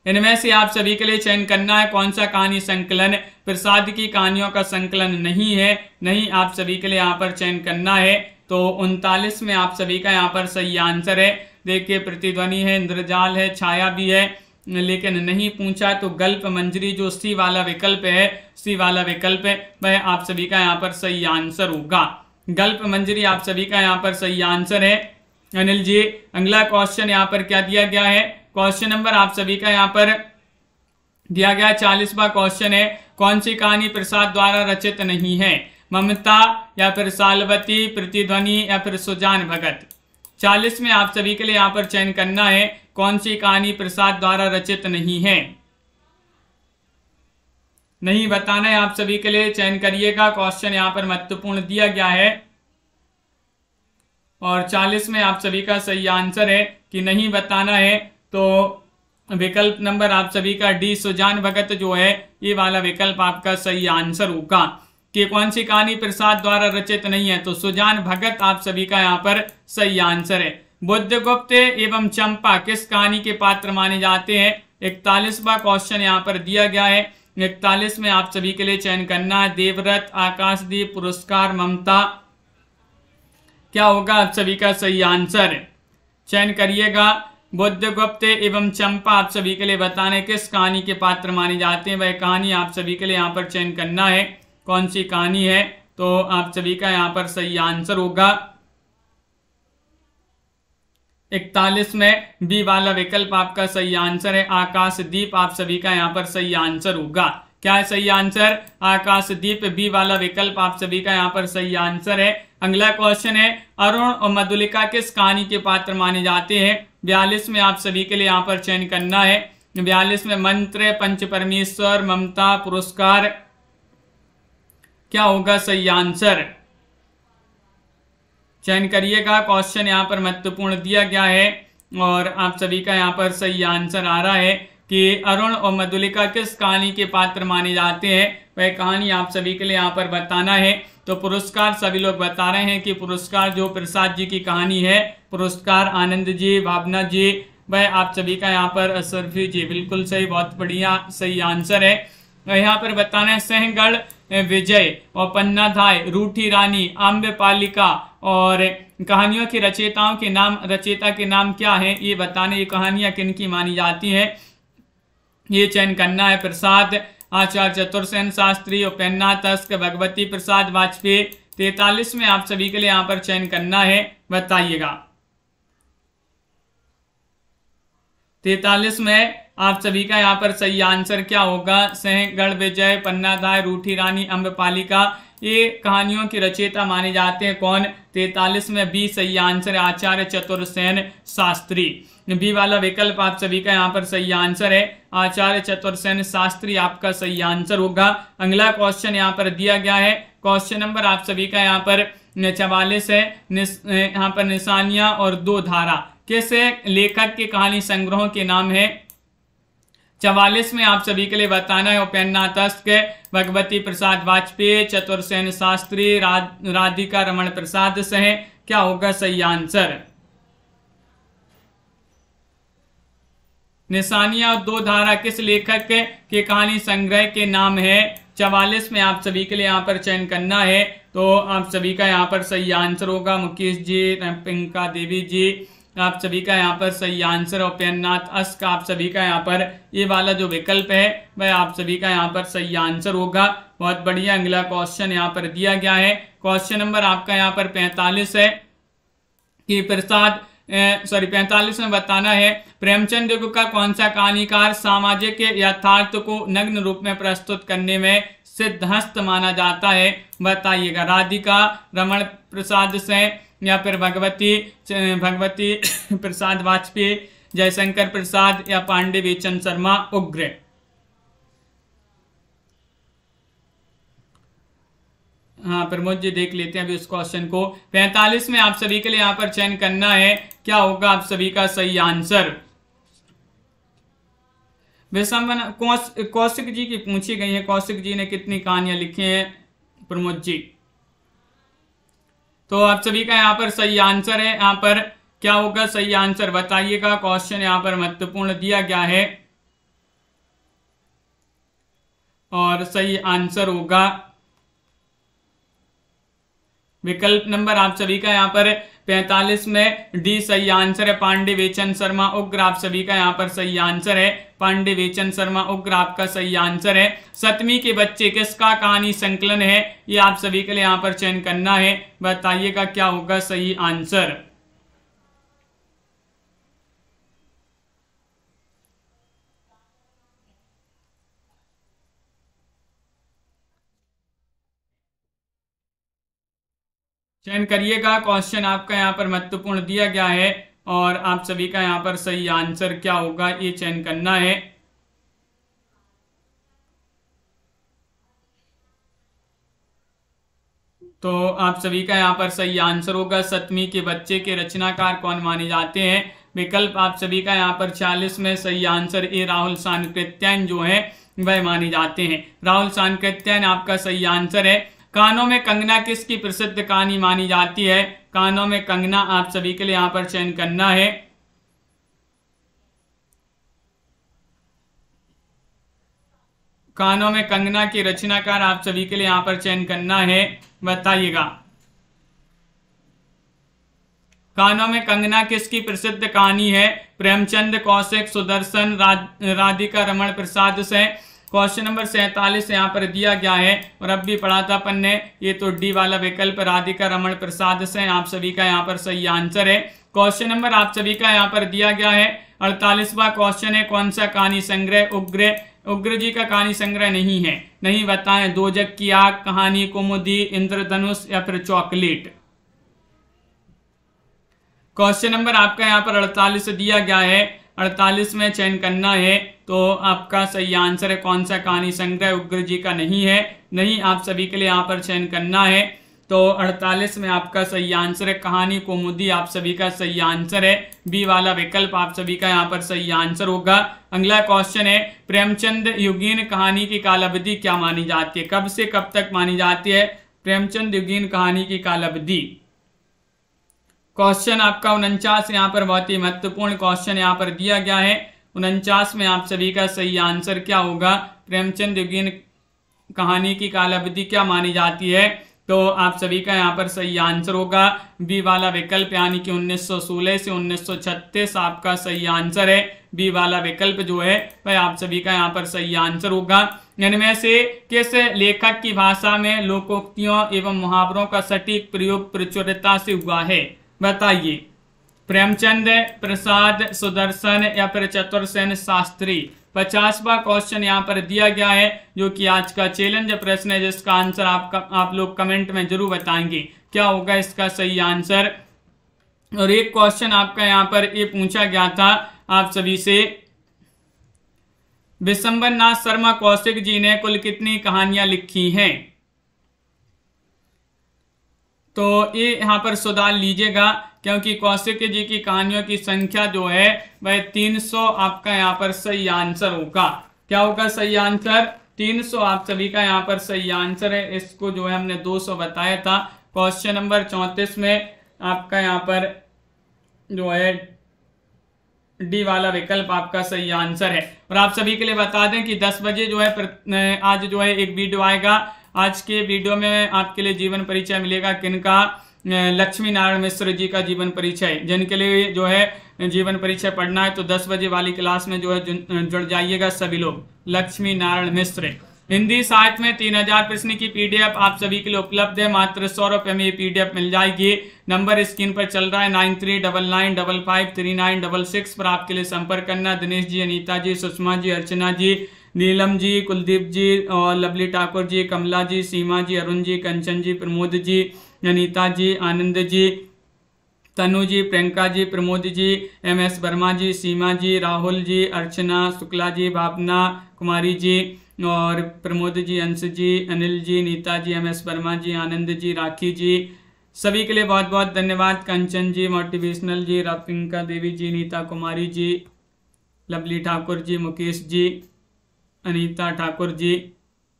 इनमें से आप सभी के लिए चयन करना है कौन सा कहानी संकलन प्रसाद की कहानियों का संकलन नहीं है। नहीं आप सभी के लिए यहाँ पर चयन करना है। तो 39 में आप सभी का यहाँ पर सही आंसर है। देखिए प्रतिध्वनि है, इंद्रजाल है, छाया भी है, लेकिन नहीं पूछा तो गल्प मंजरी जो सी वाला विकल्प है, सी वाला विकल्प है वह आप सभी का यहाँ पर सही आंसर होगा। गल्प मंजरी आप सभी का यहाँ पर सही आंसर है अनिल जी। अगला क्वेश्चन यहाँ पर क्या दिया गया है, क्वेश्चन नंबर आप सभी का यहाँ पर दिया गया 40वां क्वेश्चन है, कौन सी कहानी प्रसाद द्वारा रचित नहीं है। ममता या फिर सालवती, प्रतिध्वनि या फिर सुजान भगत। 40 में आप सभी के लिए यहाँ पर चयन करना है कौन सी कहानी प्रसाद द्वारा रचित नहीं है। नहीं बताना है आप सभी के लिए, चयन करिएगा। क्वेश्चन यहाँ पर महत्वपूर्ण दिया गया है और 40 में आप सभी का सही आंसर है कि नहीं बताना है। तो विकल्प नंबर आप सभी का डी सुजान भगत जो है ये वाला विकल्प आपका सही आंसर होगा। कि कौन सी कहानी प्रसाद द्वारा रचित नहीं है, तो सुजान भगत आप सभी का यहाँ पर सही आंसर है। बुद्धगुप्त एवं चंपा किस कहानी के पात्र माने जाते हैं। 41वां क्वेश्चन यहाँ पर दिया गया है। 41 में आप सभी के लिए चयन करना है देवव्रत, आकाशदीप, पुरस्कार, ममता। क्या होगा आप सभी का सही आंसर, चयन करिएगा। बुद्धगुप्त एवं चंपा आप सभी के लिए बताने किस कहानी के पात्र माने जाते हैं, वह कहानी आप सभी के लिए यहाँ पर चयन करना है कौन सी कहानी है। तो आप सभी का यहाँ पर सही आंसर होगा 41 में बी वाला विकल्प आपका सही आंसर है। आकाशदीप आप सभी का यहाँ पर सही आंसर होगा। क्या है सही आंसर, आकाशदीप, बी वाला विकल्प आप सभी का यहाँ पर सही आंसर है। अगला क्वेश्चन है अरुण और मधुलिका किस कहानी के पात्र माने जाते हैं। 42 में आप सभी के लिए यहाँ पर चयन करना है। 42 में मंत्र, पंच परमेश्वर, ममता, पुरस्कार। क्या होगा सही आंसर, चयन करिएगा। क्वेश्चन यहाँ पर महत्वपूर्ण दिया गया है और आप सभी का यहाँ पर सही आंसर आ रहा है कि अरुण और मधुलिका किस कहानी के पात्र माने जाते हैं, वह कहानी आप सभी के लिए यहाँ पर बताना है। तो पुरस्कार सभी लोग बता रहे हैं कि पुरस्कार जो प्रसाद जी की कहानी है, पुरस्कार आनंद जी, भावना जी, वह आप सभी का यहाँ पर असरफी जी, बिल्कुल सही, बहुत बढ़िया सही आंसर है। यहाँ पर बताना है सिंहगढ़ विजय और पन्नाधाय, रूठी रानी, आम्रपालिका और कहानियों के रचयिताओं के नाम, रचयिता के नाम क्या है ये बताने, ये कहानियां किनकी मानी जाती हैं ये चयन करना है। प्रसाद, आचार्य चतुर्सेन शास्त्री, उपेन्द्रनाथ तस्क, भगवती प्रसाद वाजपेयी। 43 में आप सभी के लिए यहाँ पर चयन करना है, बताइएगा। 43 में आप सभी का यहाँ पर सही आंसर क्या होगा। सिंहगढ़ विजय, पन्नाधाय, रूठी रानी, अम्रपालिका, ये कहानियों की रचयिता माने जाते हैं कौन? 43 में बी सही आंसर है, आचार्य चतुर्सेन शास्त्री। बी वाला विकल्प आप सभी का यहाँ पर सही आंसर है, आचार्य चतुर्सेन शास्त्री आपका सही आंसर होगा। अगला क्वेश्चन यहाँ पर दिया गया है, क्वेश्चन नंबर आप सभी का यहाँ पर 44 है। यहाँ पर निशानियां और दो धारा किस लेखक के कहानी संग्रहों के नाम है? 44 में आप सभी के लिए बताना है उपेन्द्रनाथ अष्ट, भगवती प्रसाद वाजपेयी, चतुर्सेन शास्त्री, राधिका रमण प्रसाद सह। क्या होगा सही आंसर? निशानियां और दो धारा किस लेखक के कहानी संग्रह के नाम है? 44 में आप सभी के लिए यहाँ पर चयन करना है, तो आप सभी का यहाँ पर सही आंसर होगा मुकेश जी, पिंका देवी जी, आप सभी का यहाँ पर सही आंसर। उपेन्द्रनाथ अष्ट आप सभी का यहाँ पर ये वाला जो विकल्प है वह आप सभी का यहाँ पर सही आंसर होगा। बहुत बढ़िया। अगला क्वेश्चन यहाँ पर दिया गया है, क्वेश्चन नंबर आपका यहाँ पर 45 है कि 45 में बताना है प्रेमचंद युग का कौन सा कहानीकार सामाजिक यथार्थ को नग्न रूप में प्रस्तुत करने में सिद्धहस्त माना जाता है? बताइएगा। राधिका रमण प्रसाद से या फिर भगवती प्रसाद वाजपेयी, जयशंकर प्रसाद या पांडे बेचन शर्मा उग्र। हाँ प्रमोद जी देख लेते हैं अभी उस क्वेश्चन को। 45 में आप सभी के लिए यहाँ पर चयन करना है, क्या होगा आप सभी का सही आंसर? विसंबन कौशिक जी की पूछी गई है, कौशिक जी ने कितनी कहानियां लिखी हैं प्रमोद जी? तो आप सभी का यहाँ पर सही आंसर है, यहाँ पर क्या होगा सही आंसर बताइएगा। क्वेश्चन यहाँ पर महत्वपूर्ण दिया गया है और सही आंसर होगा विकल्प नंबर आप सभी का यहाँ पर 45 में डी सही आंसर है, पांडे बेचन शर्मा उग्र आप सभी का यहाँ पर सही आंसर है, पांडे बेचन शर्मा उग्र आपका सही आंसर है। 7वीं के बच्चे किसका कहानी संकलन है? ये आप सभी के लिए यहाँ पर चयन करना है, बताइएगा क्या होगा सही आंसर। चयन करिएगा, क्वेश्चन आपका यहाँ पर महत्वपूर्ण दिया गया है और आप सभी का यहाँ पर सही आंसर क्या होगा ये चयन करना है। तो आप सभी का यहाँ पर सही आंसर होगा 7वीं के बच्चे के रचनाकार कौन माने जाते हैं? विकल्प आप सभी का यहाँ पर 46 में सही आंसर ए राहुल सांकृत्यायन जो है वह माने जाते हैं। राहुल सांकृत्यायन आपका सही आंसर है। कानों में कंगना किसकी प्रसिद्ध कहानी मानी जाती है? कानों में कंगना आप सभी के लिए यहाँ पर चयन करना है। कानों में कंगना की रचनाकार आप सभी के लिए यहाँ पर चयन करना है, बताइएगा। कानों में कंगना किसकी प्रसिद्ध कहानी है? प्रेमचंद, कौशिक, सुदर्शन, राधिका रमण प्रसाद से। क्वेश्चन नंबर 47 यहाँ पर दिया गया है और अब भी पढ़ा था अपन ने, ये तो डी वाला विकल्प राधिका रमण प्रसाद से आप सभी का यहाँ पर सही आंसर है। क्वेश्चन नंबर आप सभी का यहाँ पर दिया गया है 48वां क्वेश्चन है, कौन सा कहानी संग्रह उग्र? उग्र जी का कहानी संग्रह नहीं है, नहीं बताएं। दो जग की आग, कहानी कुमुदी, इंद्रधनुष या फिर चॉकलेट। क्वेश्चन नंबर आपका यहाँ पर 48 दिया गया है, 48 में चयन करना है, तो आपका सही आंसर है कौन सा कहानी संग्रह उग्र जी का नहीं है, नहीं आप सभी के लिए यहाँ पर चयन करना है। तो 48 में आपका सही आंसर है कहानी कुमुदी आप सभी का सही आंसर है, बी वाला विकल्प आप सभी का यहाँ पर सही आंसर होगा। अगला क्वेश्चन है, प्रेमचंद युगीन कहानी की काल अवधि क्या मानी जाती है? कब से कब तक मानी जाती है प्रेमचंद युगीन कहानी की काल अवधि? क्वेश्चन आपका 49 यहाँ पर बहुत ही महत्वपूर्ण क्वेश्चन यहाँ पर दिया गया है। 49 में आप सभी का सही आंसर क्या होगा? प्रेमचंद युगीन कहानी की काल अवधि क्या मानी जाती है? तो आप सभी का यहाँ पर सही आंसर होगा बी वाला विकल्प, यानी कि 1916 से 1936 आपका सही आंसर है। बी वाला विकल्प जो है वह आप सभी का यहाँ पर सही आंसर होगा। इनमें से किस लेखक की भाषा में लोकोक्तियों एवं मुहावरों का सटीक प्रयोग प्रचुरता से हुआ है? बताइए। प्रेमचंद, प्रसाद, सुदर्शन या फिर चतुर्सेन शास्त्री? 50वां क्वेश्चन यहाँ पर दिया गया है, जो कि आज का चैलेंज प्रश्न है, जिसका आंसर आप लोग कमेंट में जरूर बताएंगे क्या होगा इसका सही आंसर। और एक क्वेश्चन आपका यहाँ पर ये पूछा गया था आप सभी से, विशंबर नाथ शर्मा कौशिक जी ने कुल कितनी कहानियां लिखी हैं? तो ये यहाँ पर सुधार लीजिएगा, क्योंकि कौशिक जी की कहानियों की संख्या जो है वह 300 आपका यहाँ पर सही आंसर होगा। क्या होगा सही आंसर? 300 आप सभी का यहाँ पर सही आंसर है। इसको जो है हमने 200 बताया था। क्वेश्चन नंबर 34 में आपका यहाँ पर जो है डी वाला विकल्प आपका सही आंसर है। और आप सभी के लिए बता दें कि 10 बजे जो है आज जो है एक वीडियो आएगा। आज के वीडियो में आपके लिए जीवन परिचय मिलेगा किनका? लक्ष्मी नारायण मिश्र जी का जीवन परिचय। जिनके लिए जो है जीवन परिचय पढ़ना है तो 10 बजे वाली क्लास में जो है जुड़ जाइएगा सभी लोग। लक्ष्मी नारायण मिश्र। हिंदी साहित्य में 3000 प्रश्न की पीडीएफ आप सभी के लिए उपलब्ध है। मात्र 100 रुपये में ये पीडीएफ मिल जाएगी। नंबर स्क्रीन पर चल रहा है 9399553966 पर आपके लिए संपर्क करना। दिनेश जी, अनीता जी, सुषमा जी, अर्चना जी, नीलम जी, कुलदीप जी और लवली ठाकुर जी, कमला जी, सीमा जी, अरुण जी, कंचन जी, प्रमोद जी, अनीता जी, आनंद जी, तनु जी, प्रियंका जी, प्रमोद जी, MS वर्मा जी, सीमा जी, राहुल जी, अर्चना शुक्ला जी, भावना कुमारी जी और प्रमोद जी, अंश जी, अनिल जी, नीता जी, MS वर्मा जी, आनंद जी, राखी जी, सभी के लिए बहुत बहुत धन्यवाद। कंचन जी, मोटिवेशनल जी, रापिंका देवी जी, नीता कुमारी जी, लवली ठाकुर जी, मुकेश जी, अनीता ठाकुर जी,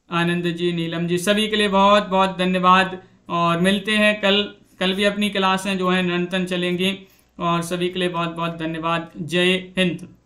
आनंद जी, नीलम जी, सभी के लिए बहुत बहुत धन्यवाद। और मिलते हैं कल भी अपनी क्लासें जो है निरंतर चलेंगी। और सभी के लिए बहुत बहुत धन्यवाद। जय हिंद।